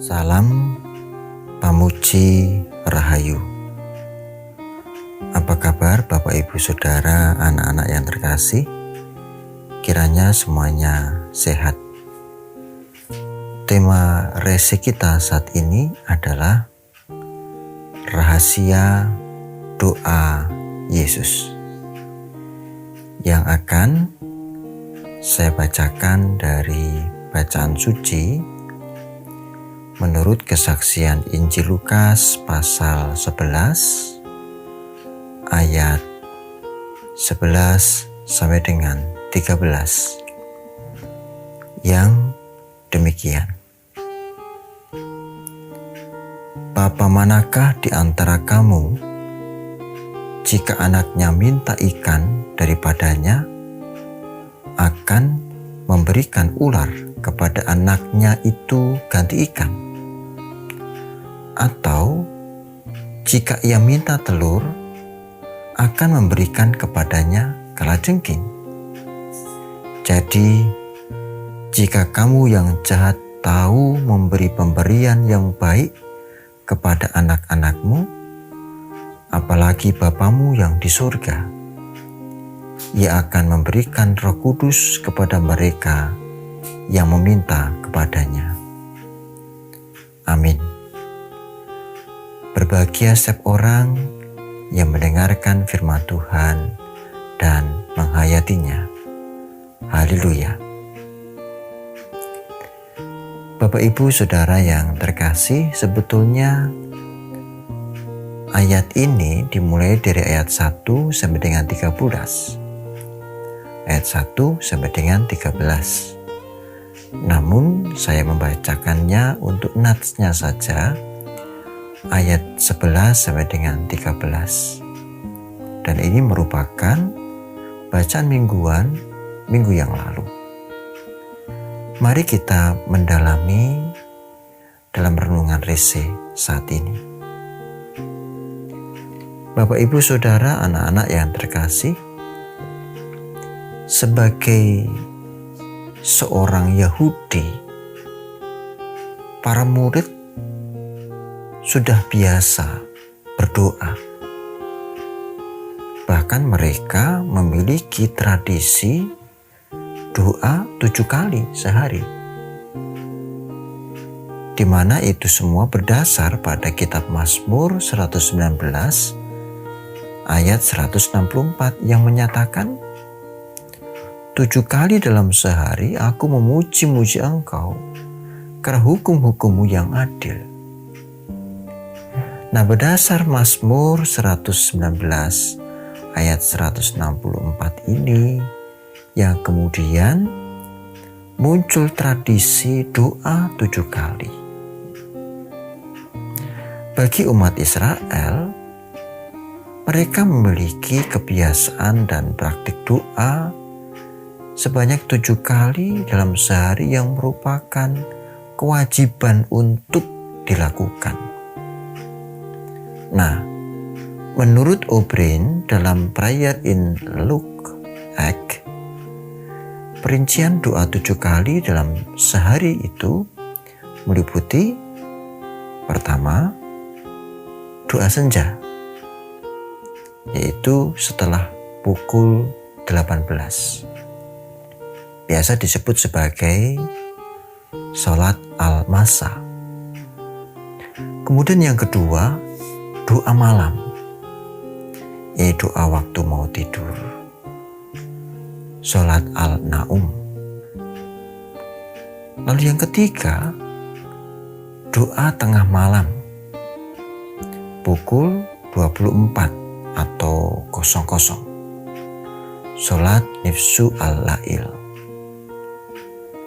Salam Pamuji Rahayu. Apa kabar Bapak Ibu Saudara, anak-anak yang terkasih? Kiranya semuanya sehat. Tema resi kita saat ini adalah rahasia doa Yesus, yang akan saya bacakan dari bacaan suci menurut kesaksian Injil Lukas pasal 11 ayat 11 sampai dengan 13 yang demikian. Bapa manakah di antara kamu, jika anaknya minta ikan daripadanya, akan memberikan ular kepada anaknya itu ganti ikan? Atau jika ia minta telur, akan memberikan kepadanya kalajengking? Jadi, jika kamu yang jahat tahu memberi pemberian yang baik kepada anak-anakmu, apalagi Bapamu yang di surga, Ia akan memberikan Roh Kudus kepada mereka yang meminta kepadanya. Amin. Berbahagia setiap orang yang mendengarkan firman Tuhan dan menghayatinya. Haleluya. Bapak Ibu Saudara yang terkasih, sebetulnya ayat ini dimulai dari ayat 1 sampai dengan 13. Ayat 1 sampai dengan 13. Namun saya membacakannya untuk natsnya saja, ayat 11 sampai dengan 13. Dan ini merupakan bacaan mingguan minggu yang lalu. Mari kita mendalami dalam renungan rese saat ini. Bapak Ibu Saudara, anak-anak yang terkasih, sebagai seorang Yahudi, para murid sudah biasa berdoa. Bahkan mereka memiliki tradisi doa 7 kali sehari, di mana itu semua berdasar pada kitab Mazmur 119 ayat 164 yang menyatakan, 7 kali dalam sehari aku memuji-muji Engkau karena hukum-hukum-Mu yang adil. Nah, berdasar Mazmur 119 ayat 164 ini yang kemudian muncul tradisi doa 7 kali. Bagi umat Israel, mereka memiliki kebiasaan dan praktik doa sebanyak 7 kali dalam sehari yang merupakan kewajiban untuk dilakukan. Nah, menurut O'Brien dalam Prayer in Luke Act, perincian doa 7 kali dalam sehari itu meliputi: pertama, doa senja, yaitu setelah pukul 18. Biasa disebut sebagai sholat al-masa. Kemudian yang kedua, doa malam, yaitu doa waktu mau tidur, sholat al-naum. Lalu yang ketiga, doa tengah malam, pukul 24 atau 00, sholat nifsu al-lail.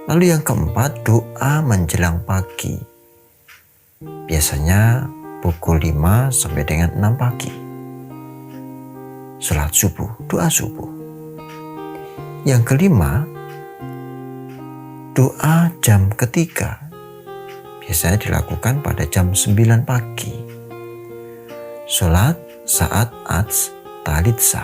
Lalu yang keempat, doa menjelang pagi, biasanya pukul 5 sampai dengan 6 pagi, sholat subuh, doa subuh. Yang kelima, doa jam ketiga, biasanya dilakukan pada jam 9 pagi, sholat saat ats talitsa.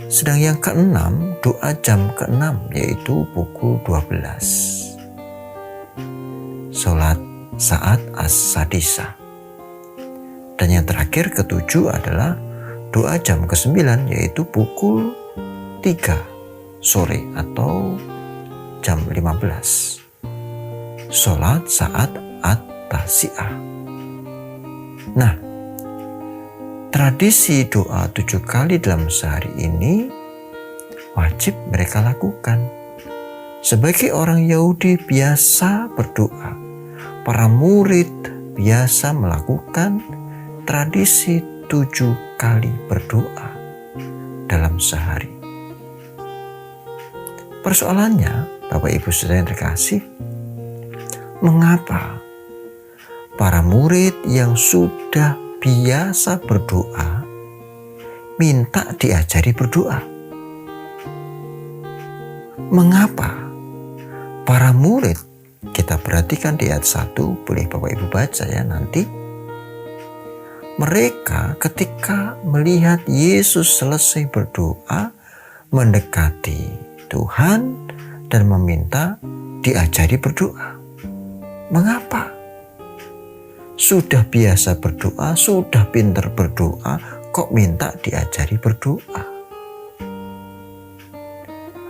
Sedang yang keenam, doa jam ke-6, yaitu pukul 12, sholat saat as-sadisa. Dan yang terakhir ketujuh adalah doa jam ke-9, yaitu pukul 3 sore atau jam 15. Sholat saat at-tasi'ah. Nah, tradisi doa 7 kali dalam sehari ini wajib mereka lakukan. Sebagai orang Yahudi biasa berdoa, para murid biasa melakukan tradisi 7 kali berdoa dalam sehari. Persoalannya, Bapak Ibu Saudara yang terkasih, mengapa para murid yang sudah biasa berdoa minta diajari berdoa? Mengapa para murid, kita perhatikan di ayat 1, boleh Bapak Ibu baca ya nanti, mereka ketika melihat Yesus selesai berdoa, mendekati Tuhan dan meminta diajari berdoa. Mengapa? Sudah biasa berdoa, sudah pintar berdoa, kok minta diajari berdoa?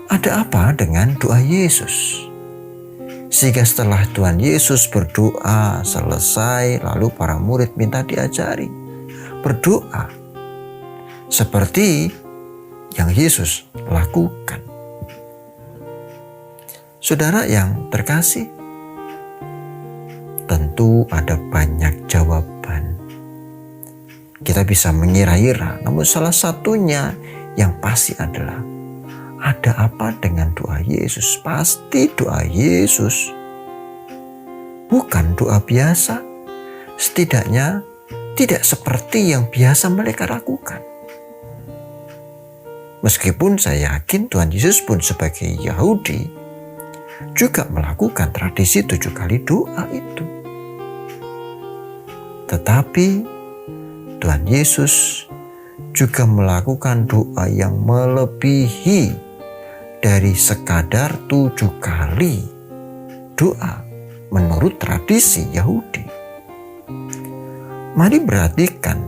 Ada apa dengan doa Yesus? Sehingga setelah Tuhan Yesus berdoa selesai, lalu para murid minta diajari berdoa seperti yang Yesus lakukan. Saudara yang terkasih, tentu ada banyak jawaban. Kita bisa mengira-ira, namun salah satunya yang pasti adalah, ada apa dengan doa Yesus? Pasti doa Yesus bukan doa biasa. Setidaknya tidak seperti yang biasa mereka lakukan. Meskipun saya yakin Tuhan Yesus pun sebagai Yahudi juga melakukan tradisi 7 kali doa itu. Tetapi Tuhan Yesus juga melakukan doa yang melebihi dari sekadar 7 kali doa menurut tradisi Yahudi. Mari perhatikan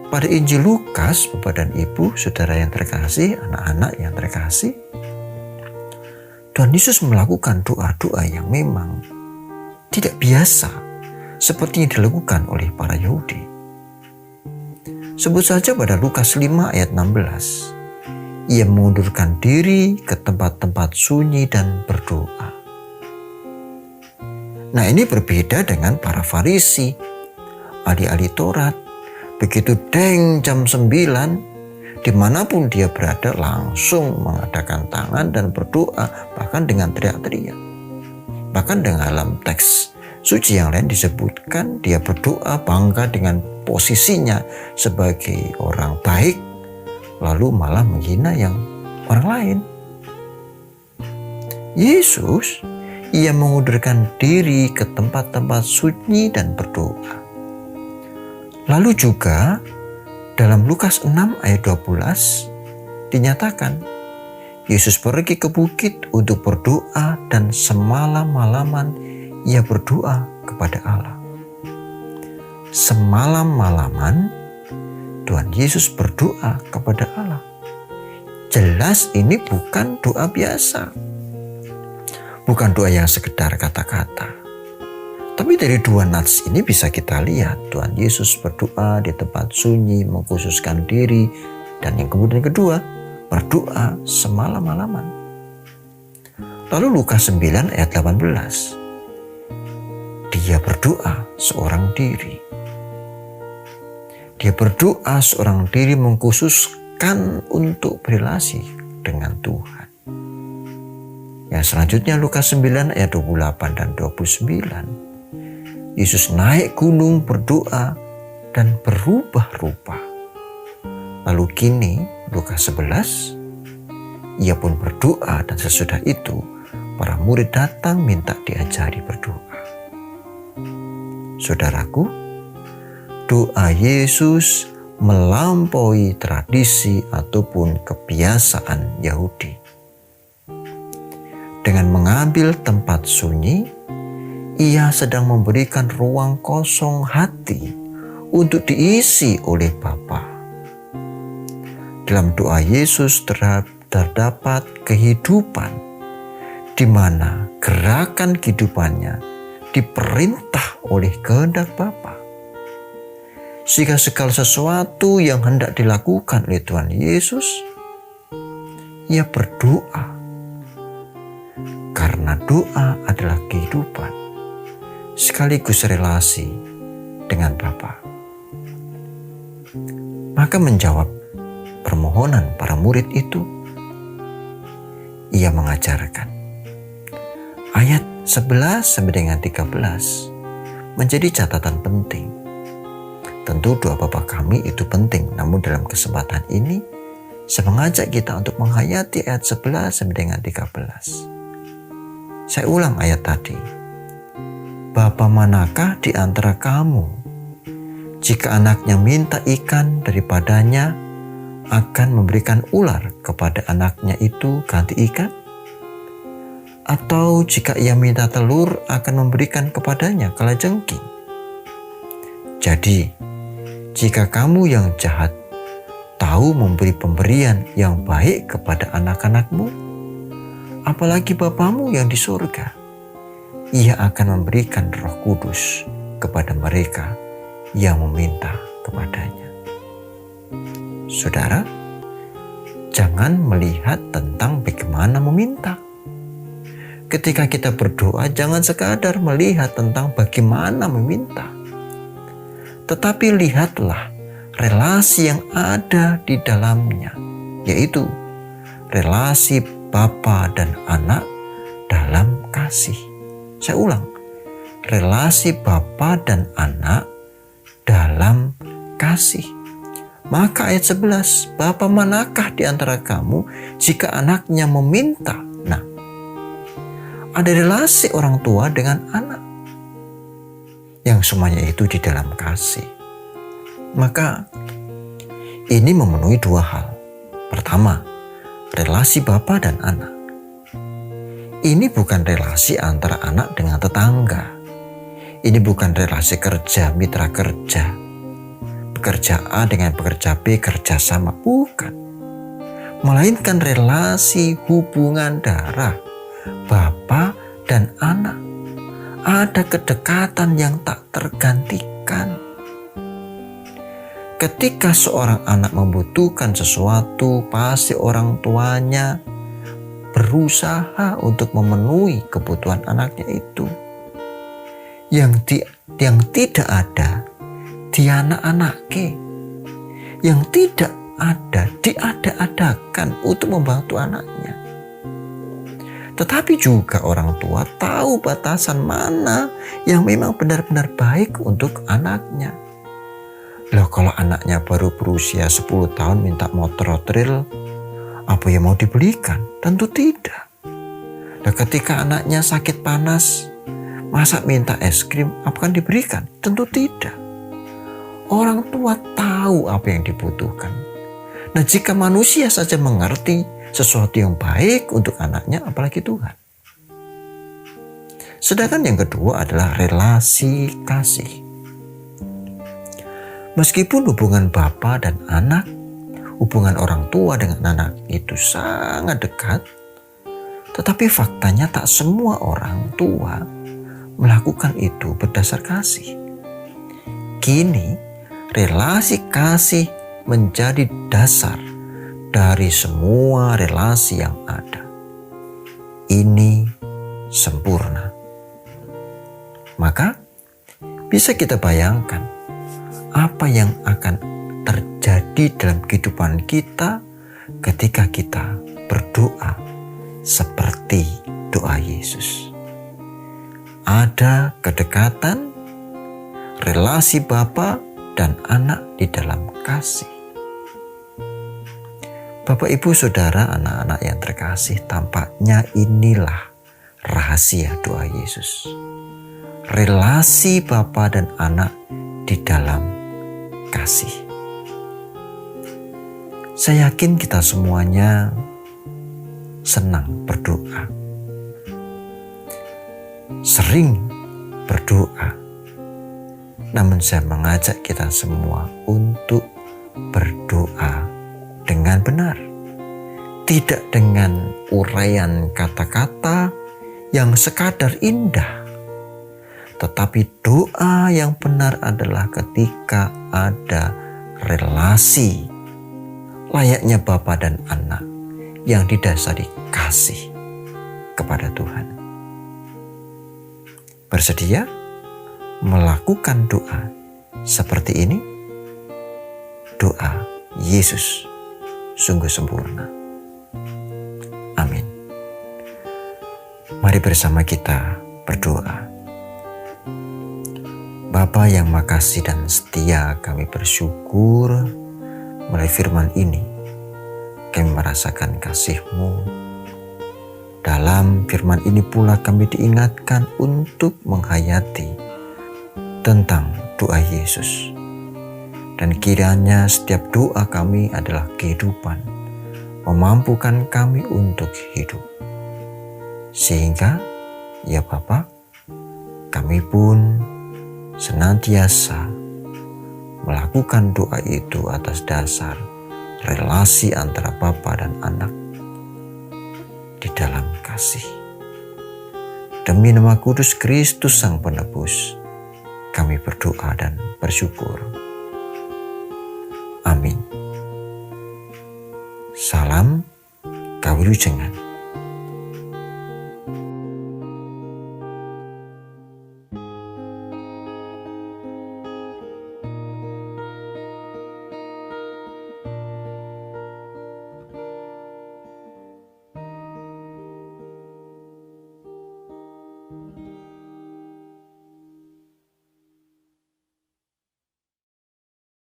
pada Injil Lukas, Bapak dan Ibu, saudara yang terkasih, anak-anak yang terkasih, Tuhan Yesus melakukan doa-doa yang memang tidak biasa seperti yang dilakukan oleh para Yahudi. Sebut saja pada Lukas 5 ayat 16. Ia mengundurkan diri ke tempat-tempat sunyi dan berdoa. Nah, ini berbeda dengan para Farisi, ahli-ahli Taurat. Begitu jam 9, dimanapun dia berada langsung mengadakan tangan dan berdoa, bahkan dengan teriak-teriak. Bahkan dalam teks suci yang lain disebutkan dia berdoa bangga dengan posisinya sebagai orang baik, lalu malah menghina yang orang lain. Yesus, ia mengundurkan diri ke tempat-tempat sunyi dan berdoa. Lalu juga dalam Lukas 6 ayat 12 dinyatakan, Yesus pergi ke bukit untuk berdoa dan semalam-malaman ia berdoa kepada Allah. Semalam-malaman Tuhan Yesus berdoa kepada Allah. Jelas ini bukan doa biasa. Bukan doa yang sekedar kata-kata. Tapi dari 2 nats ini bisa kita lihat Tuhan Yesus berdoa di tempat sunyi, mengkhususkan diri, dan yang kemudian kedua, berdoa semalam-malaman. Lalu Lukas 9 ayat 18. Dia berdoa seorang diri. Dia berdoa seorang diri mengkhususkan untuk berrelasi dengan Tuhan. Yang selanjutnya Lukas 9 ayat 28 dan 29. Yesus naik gunung berdoa dan berubah rupa. Lalu kini Lukas 11, ia pun berdoa dan sesudah itu para murid datang minta diajari berdoa. Saudaraku, doa Yesus melampaui tradisi ataupun kebiasaan Yahudi. Dengan mengambil tempat sunyi, Ia sedang memberikan ruang kosong hati untuk diisi oleh Bapa. Dalam doa Yesus terdapat kehidupan di mana gerakan kehidupannya diperintah oleh kehendak Bapa. Sehingga segala sesuatu yang hendak dilakukan oleh Tuhan Yesus, ia berdoa. Karena doa adalah kehidupan, sekaligus relasi dengan Bapa. Maka menjawab permohonan para murid itu, ia mengajarkan. Ayat 11 sampai dengan 13 menjadi catatan penting. Tentu doa Bapa kami itu penting, namun dalam kesempatan ini saya mengajak kita untuk menghayati ayat 11 sampai dengan 13. Saya ulang ayat tadi. Bapa manakah di antara kamu, jika anaknya minta ikan daripadanya, akan memberikan ular kepada anaknya itu ganti ikan? Atau jika ia minta telur, akan memberikan kepadanya kalajengking? Jadi, jika kamu yang jahat tahu memberi pemberian yang baik kepada anak-anakmu, apalagi Bapamu yang di surga, ia akan memberikan Roh Kudus kepada mereka yang meminta kepadanya. Saudara, jangan melihat tentang bagaimana meminta. Ketika kita berdoa, jangan sekadar melihat tentang bagaimana meminta, tetapi lihatlah relasi yang ada di dalamnya, yaitu relasi Bapa dan Anak dalam kasih. Saya ulang, relasi Bapa dan Anak dalam kasih. Maka ayat 11, Bapa manakah di antara kamu jika anaknya meminta? Nah, ada relasi orang tua dengan anak yang semuanya itu di dalam kasih. Maka ini memenuhi dua hal. Pertama, relasi Bapa dan anak. Ini bukan relasi antara anak dengan tetangga. Ini bukan relasi kerja, mitra kerja. Pekerja A dengan pekerja B kerja sama, bukan. Melainkan relasi hubungan darah Bapa dan anak. Ada kedekatan yang tak tergantikan. Ketika seorang anak membutuhkan sesuatu, pasti orang tuanya berusaha untuk memenuhi kebutuhan anaknya itu. Yang tidak ada, dianak-anake. Yang tidak ada, diada-adakan untuk membantu anaknya. Tetapi juga orang tua tahu batasan mana yang memang benar-benar baik untuk anaknya. Loh, kalau anaknya baru berusia 10 tahun minta motor drill, apa yang mau dibelikan? Tentu tidak. Nah, ketika anaknya sakit panas, masa minta es krim, akan diberikan? Tentu tidak. Orang tua tahu apa yang dibutuhkan. Nah, jika manusia saja mengerti sesuatu yang baik untuk anaknya, apalagi Tuhan. Sedangkan yang kedua adalah relasi kasih. Meskipun hubungan bapa dan anak, hubungan orang tua dengan anak itu sangat dekat, tetapi faktanya tak semua orang tua melakukan itu berdasar kasih. Kini, relasi kasih menjadi dasar dari semua relasi yang ada. Ini sempurna. Maka bisa kita bayangkan apa yang akan terjadi dalam kehidupan kita ketika kita berdoa seperti doa Yesus. Ada kedekatan, relasi Bapa dan anak di dalam kasih. Bapak, Ibu, Saudara, anak-anak yang terkasih, tampaknya inilah rahasia doa Yesus. Relasi Bapa dan anak di dalam kasih. Saya yakin kita semuanya senang berdoa. Sering berdoa. Namun saya mengajak kita semua untuk berdoa dengan benar. Tidak dengan uraian kata-kata yang sekadar indah. Tetapi doa yang benar adalah ketika ada relasi layaknya Bapa dan anak yang didasari kasih kepada Tuhan. Bersedia melakukan doa seperti ini? Doa Yesus sungguh sempurna. Amin. Mari bersama kita berdoa. Bapa yang makasih dan setia, kami bersyukur melalui firman ini. Kami merasakan kasih-Mu. Dalam firman ini pula kami diingatkan untuk menghayati tentang doa Yesus. Dan kiranya setiap doa kami adalah kehidupan, memampukan kami untuk hidup. Sehingga, ya Bapa, kami pun senantiasa melakukan doa itu atas dasar relasi antara Bapa dan anak di dalam kasih. Demi nama kudus Kristus Sang Penebus, kami berdoa dan bersyukur. Amin. Salam Kawilujengan.